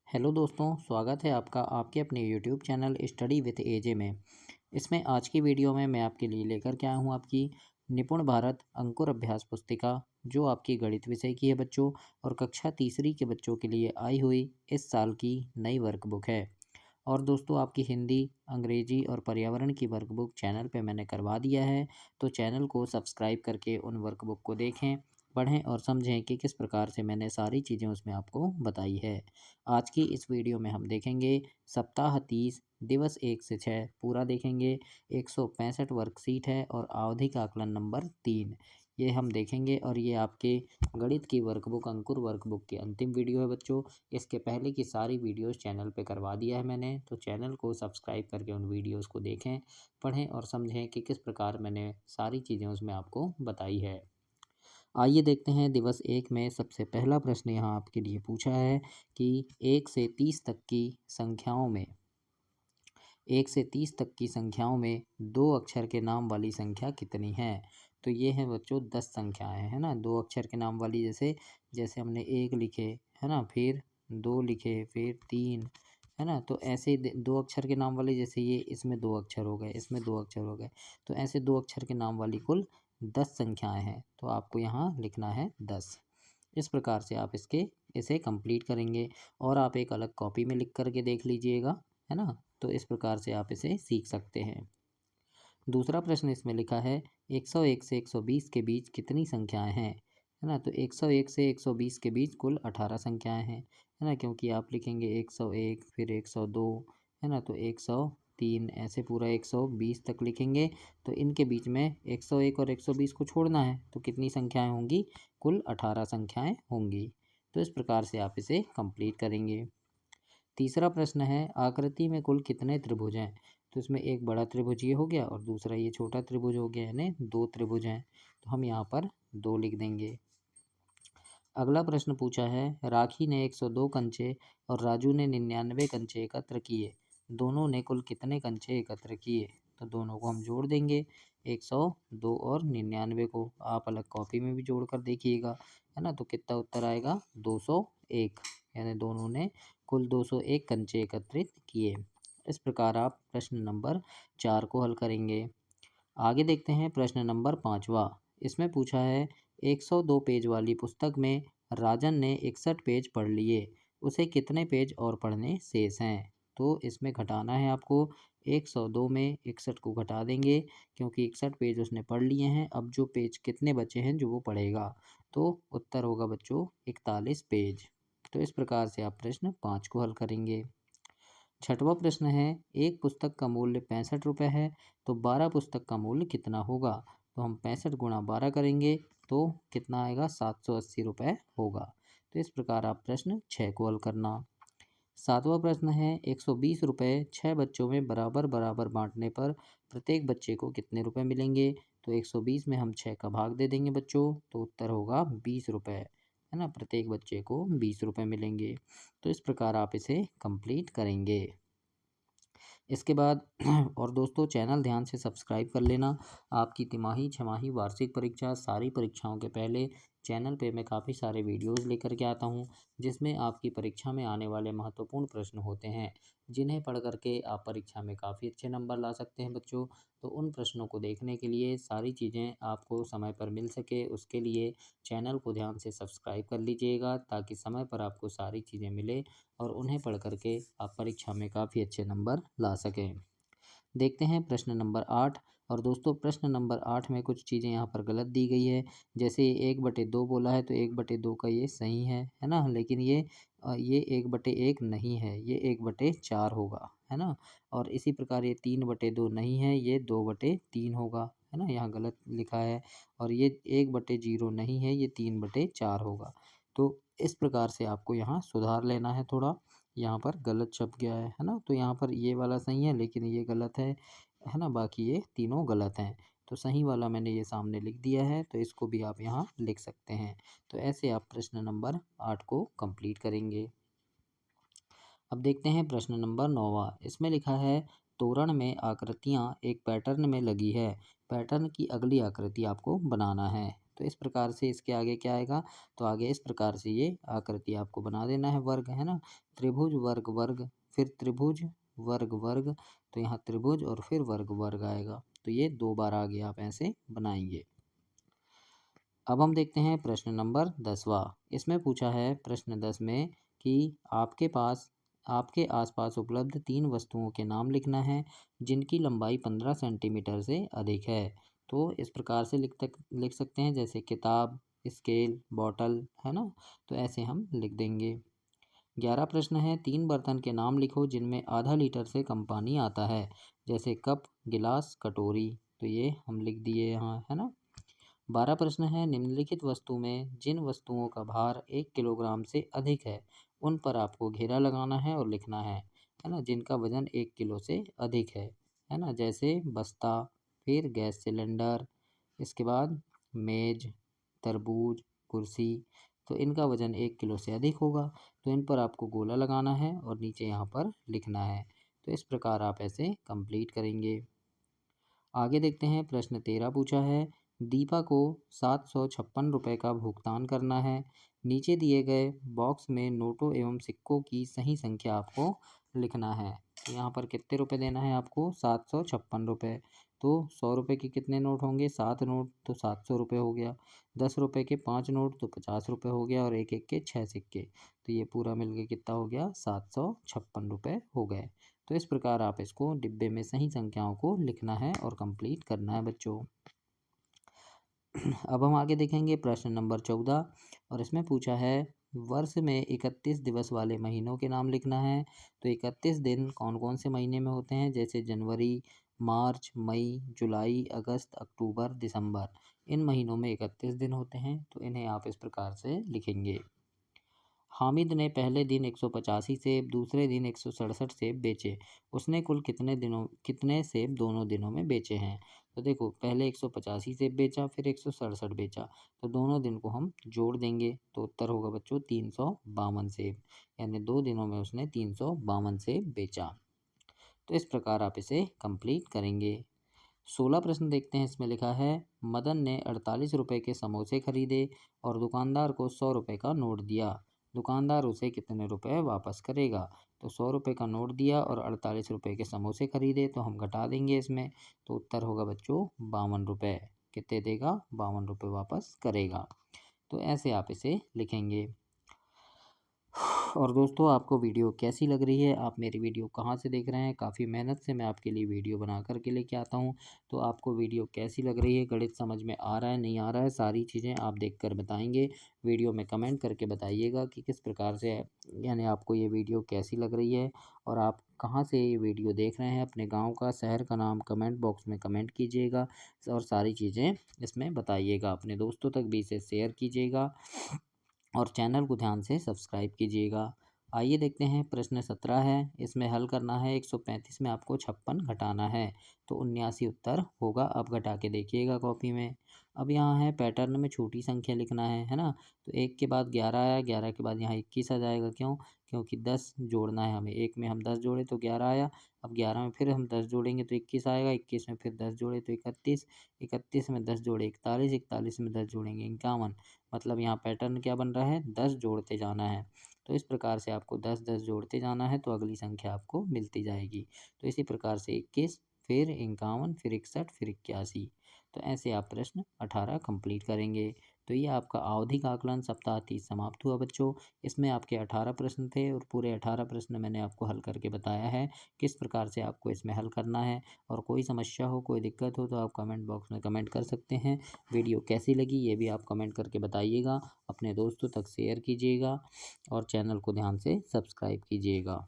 Hello दोस्तों, स्वागत है आपका आपके अपने यूट्यूब चैनल स्टडी विद एजे में। इसमें आज की वीडियो में मैं आपके लिए लेकर के आया हूँ आपकी निपुण भारत अंकुर अभ्यास पुस्तिका, जो आपकी गणित विषय की है बच्चों, और कक्षा तीसरी के बच्चों के लिए आई हुई इस साल की नई वर्कबुक है। और दोस्तों, आपकी हिंदी, अंग्रेजी और पर्यावरण की वर्कबुक चैनल पे मैंने करवा दिया है, तो चैनल को सब्सक्राइब करके उन वर्कबुक को देखें, पढ़ें और समझें कि किस प्रकार से मैंने सारी चीज़ें उसमें आपको बताई है। आज की इस वीडियो में हम देखेंगे सप्ताह 30 दिवस 1 से 6 पूरा देखेंगे। 165 वर्कशीट है और आवधिक आकलन नंबर 3 ये हम देखेंगे। और ये आपके गणित की वर्कबुक अंकुर वर्कबुक की अंतिम वीडियो है बच्चों। इसके पहले की सारी वीडियोस चैनल पे करवा दिया है मैंने, तो चैनल को सब्सक्राइब करके उन वीडियोस को देखें, पढ़ें और समझें कि किस प्रकार मैंने सारी चीज़ें उसमें आपको बताई है। आइए देखते हैं दिवस 1 में सबसे पहला प्रश्न यहाँ आपके लिए पूछा है कि 1 से 30 तक की संख्याओं में 1 से 30 तक की संख्याओं में 2 अक्षर के नाम वाली संख्या कितनी है। तो ये है बच्चों 10 संख्याएं, है ना। 2 अक्षर के नाम वाली जैसे जैसे हमने 1 लिखे, है ना, फिर 2 लिखे, फिर 3, है ना। तो ऐसे 2 अक्षर के नाम वाले, जैसे ये इसमें 2 अक्षर हो गए, इसमें 2 अक्षर हो गए, तो ऐसे 2 अक्षर के नाम वाली कुल 10 संख्याएं हैं। तो आपको यहाँ लिखना है 10। इस प्रकार से आप इसे कंप्लीट करेंगे और आप एक अलग कॉपी में लिख करके देख लीजिएगा, है ना। तो इस प्रकार से आप इसे सीख सकते हैं। दूसरा प्रश्न इसमें लिखा है 101 से 120 के बीच कितनी संख्याएं हैं, है ना। तो 101 से 120 के बीच कुल 18 संख्याएं हैं, है ना, क्योंकि आप लिखेंगे 101 फिर 102, है ना, तो 103 ऐसे पूरा 120 तक लिखेंगे। तो इनके बीच में 101 और 120 को छोड़ना है, तो कितनी संख्याएं होंगी, कुल 18 संख्याएं होंगी। तो इस प्रकार से आप इसे कंप्लीट करेंगे। तीसरा प्रश्न है आकृति में कुल कितने त्रिभुज हैं। तो इसमें एक बड़ा त्रिभुज ये हो गया और दूसरा ये छोटा त्रिभुज हो गया, यानी 2 त्रिभुज हैं। तो हम यहाँ पर 2 लिख देंगे। अगला प्रश्न पूछा है राखी ने 102 कंचे और राजू ने 99 कंचे एकत्र किए, दोनों ने कुल कितने कंचे एकत्र किए। तो दोनों को हम जोड़ देंगे, 102 और 99 को आप अलग कॉपी में भी जोड़ कर देखिएगा, है ना। तो कितना उत्तर आएगा, 201, यानी दोनों ने कुल 201 कंचे एकत्रित किए। इस प्रकार आप प्रश्न नंबर 4 को हल करेंगे। आगे देखते हैं प्रश्न नंबर 5वां। इसमें पूछा है 102 पेज वाली पुस्तक में राजन ने 61 पेज पढ़ लिए, उसे कितने पेज और पढ़ने शेष हैं। तो इसमें घटाना है आपको, 102 में 61 को घटा देंगे, क्योंकि 61 पेज उसने पढ़ लिए हैं। अब जो पेज कितने बचे हैं जो वो पढ़ेगा, तो उत्तर होगा बच्चों 41 पेज। तो इस प्रकार से आप प्रश्न 5 को हल करेंगे। छठवां प्रश्न है एक पुस्तक का मूल्य 65 रुपये है, तो 12 पुस्तक का मूल्य कितना होगा। तो हम 65 गुणा 12 करेंगे, तो कितना आएगा, 780 रुपये होगा। तो इस प्रकार आप प्रश्न 6 को हल करना। सातवां प्रश्न है 120 रुपये 6 बच्चों में बराबर बराबर बांटने पर प्रत्येक बच्चे को कितने रुपए मिलेंगे। तो 120 में हम 6 का भाग दे देंगे बच्चों, तो उत्तर होगा 20 रुपये, है ना। प्रत्येक बच्चे को 20 रुपये मिलेंगे। तो इस प्रकार आप इसे कंप्लीट करेंगे। इसके बाद और दोस्तों, चैनल ध्यान से सब्सक्राइब कर लेना। आपकी तिमाही, छमाही, वार्षिक परीक्षा, सारी परीक्षाओं के पहले चैनल पे मैं काफ़ी सारे वीडियोस लेकर के आता हूँ, जिसमें आपकी परीक्षा में आने वाले महत्वपूर्ण प्रश्न होते हैं, जिन्हें पढ़ करके आप परीक्षा में काफ़ी अच्छे नंबर ला सकते हैं बच्चों। तो उन प्रश्नों को देखने के लिए, सारी चीज़ें आपको समय पर मिल सके, उसके लिए चैनल को ध्यान से सब्सक्राइब कर लीजिएगा, ताकि समय पर आपको सारी चीज़ें मिले और उन्हें पढ़ करके आप परीक्षा में काफ़ी अच्छे नंबर ला सकें। देखते हैं प्रश्न नंबर 8। और दोस्तों, प्रश्न नंबर 8 में कुछ चीज़ें यहाँ पर गलत दी गई है। जैसे 1/2 बोला है, तो 1/2 का ये सही है ना, लेकिन ये 1/1 नहीं है, ये 1/4 होगा, है ना। और इसी प्रकार ये 3/2 नहीं है, ये 2/3 होगा, है ना, यहाँ गलत लिखा है। और ये 1/0 नहीं है, ये 3/4 होगा। तो इस प्रकार से आपको यहाँ सुधार लेना है थोड़ा, यहाँ पर गलत छप गया है ना। तो यहाँ पर ये वाला सही है, लेकिन ये गलत है ना। बाकी ये तीनों गलत हैं। तो सही वाला मैंने ये सामने लिख दिया है, तो इसको भी आप यहाँ लिख सकते हैं। तो ऐसे आप प्रश्न नंबर 8 को कंप्लीट करेंगे। अब देखते हैं प्रश्न नंबर 9वां। इसमें लिखा है तोरण में आकृतियाँ एक पैटर्न में लगी है, पैटर्न की अगली आकृति आपको बनाना है। तो इस प्रकार से इसके आगे क्या आएगा, तो आगे इस प्रकार से ये आकृति आपको बना देना है, वर्ग है ना, त्रिभुज वर्ग वर्ग, फिर त्रिभुज वर्ग वर्ग, तो यहाँ त्रिभुज और फिर वर्ग वर्ग आएगा। तो ये 2 बार आगे आप ऐसे बनाएंगे। अब हम देखते हैं प्रश्न नंबर 10वां। इसमें पूछा है प्रश्न 10 में कि आपके आसपास उपलब्ध 3 वस्तुओं के नाम लिखना है जिनकी लंबाई 15 सेंटीमीटर से अधिक है। तो इस प्रकार से लिख सकते हैं, जैसे किताब, स्केल, बॉटल, है ना, तो ऐसे हम लिख देंगे। 11 प्रश्न है, 3 बर्तन के नाम लिखो जिनमें आधा लीटर से कम पानी आता है, जैसे कप, गिलास, कटोरी, तो ये हम लिख दिए यहाँ, है ना। 12 प्रश्न है, निम्नलिखित वस्तु में जिन वस्तुओं का भार 1 किलोग्राम से अधिक है उन पर आपको घेरा लगाना है और लिखना है ना, जिनका वजन 1 किलो से अधिक है ना, जैसे बस्ता, फिर गैस सिलेंडर, इसके बाद मेज, तरबूज, कुर्सी, तो इनका वजन 1 किलो से अधिक होगा, तो इन पर आपको गोला लगाना है और नीचे यहाँ पर लिखना है। तो इस प्रकार आप ऐसे कंप्लीट करेंगे। आगे देखते हैं, प्रश्न 13 पूछा है, दीपा को 756 रुपये का भुगतान करना है। नीचे दिए गए बॉक्स में नोटों एवं सिक्कों की सही संख्या आपको लिखना है। तो यहाँ पर कितने रुपए देना है आपको, 756 रुपये। तो 100 रुपये के कितने नोट होंगे, 7 नोट, तो 700 रुपये हो गया। 10 रुपये के 5 नोट, तो 50 रुपये हो गया, और एक एक के 6 सिक्के, तो ये पूरा मिलके कितना हो गया, 756 रुपये हो गए। तो इस प्रकार आप इसको डिब्बे में सही संख्याओं को लिखना है और कंप्लीट करना है बच्चों। अब हम आगे देखेंगे प्रश्न नंबर 14, और इसमें पूछा है, वर्ष में 31 दिवस वाले महीनों के नाम लिखना है। तो 31 दिन कौन कौन से महीने में होते हैं, जैसे जनवरी, मार्च, मई, जुलाई, अगस्त, अक्टूबर, दिसंबर, इन महीनों में 31 दिन होते हैं, तो इन्हें आप इस प्रकार से लिखेंगे। हामिद ने पहले दिन 185 सेब, दूसरे दिन 167 सेब बेचे। उसने कुल कितने सेब दोनों दिनों में बेचे हैं। तो देखो, पहले 185 सेब बेचा, फिर 167 बेचा, तो दोनों दिन को हम जोड़ देंगे, तो उत्तर होगा बच्चों 352 सेब, यानी 2 दिनों में उसने 352 सेब बेचा। तो इस प्रकार आप इसे कंप्लीट करेंगे। 16 प्रश्न देखते हैं, इसमें लिखा है, मदन ने 48 रुपये के समोसे खरीदे और दुकानदार को 100 रुपये का नोट दिया। दुकानदार उसे कितने रुपए वापस करेगा। तो 100 रुपये का नोट दिया और 48 रुपये के समोसे खरीदे, तो हम घटा देंगे इसमें, तो उत्तर होगा बच्चों 52 रुपये। कितने देगा, 52 रुपये वापस करेगा। तो ऐसे आप इसे लिखेंगे। और दोस्तों, आपको वीडियो कैसी लग रही है, आप मेरी वीडियो कहाँ से देख रहे हैं, काफ़ी मेहनत से मैं आपके लिए वीडियो बना कर के लेके आता हूँ। तो आपको वीडियो कैसी लग रही है, गणित समझ में आ रहा है, नहीं आ रहा है, सारी चीज़ें आप देख कर बताएंगे। वीडियो में कमेंट करके बताइएगा कि किस प्रकार से, यानी आपको ये वीडियो कैसी लग रही है, और आप कहाँ से ये वीडियो देख रहे हैं, अपने गाँव का, शहर का नाम कमेंट बॉक्स में कमेंट कीजिएगा, और सारी चीज़ें इसमें बताइएगा। अपने दोस्तों तक भी इसे शेयर कीजिएगा और चैनल को ध्यान से सब्सक्राइब कीजिएगा। आइए देखते हैं, प्रश्न 17 है, इसमें हल करना है। 135 में आपको 56 घटाना है, तो 79 उत्तर होगा। अब घटा के देखिएगा कॉपी में। अब यहाँ है, पैटर्न में छोटी संख्या लिखना है ना, तो 1 के बाद 11 आया, 11 के बाद यहाँ 21 आ जाएगा। क्यों, क्योंकि 10 जोड़ना है हमें, 1 में हम 10 जोड़े तो 11 आया, अब 11 में फिर हम 10 जोड़ेंगे तो 21 आएगा, 21 में फिर 10 जोड़े तो 31, 31 में 10 जोड़े 41, 41 में 10 जोड़ेंगे 51। मतलब यहाँ पैटर्न क्या बन रहा है, 10 जोड़ते जाना है। तो इस प्रकार से आपको 10-10 जोड़ते जाना है, तो अगली संख्या आपको मिलती जाएगी। तो इसी प्रकार से 21, फिर 51, फिर 61, फिर 81, तो ऐसे आप प्रश्न 18 कंप्लीट करेंगे। तो ये आपका आवधिक आकलन सप्ताह 30 समाप्त हुआ बच्चों। इसमें आपके 18 प्रश्न थे, और पूरे 18 प्रश्न मैंने आपको हल करके बताया है किस प्रकार से आपको इसमें हल करना है। और कोई समस्या हो, कोई दिक्कत हो, तो आप कमेंट बॉक्स में कमेंट कर सकते हैं। वीडियो कैसी लगी ये भी आप कमेंट करके बताइएगा। अपने दोस्तों तक शेयर कीजिएगा और चैनल को ध्यान से सब्सक्राइब कीजिएगा।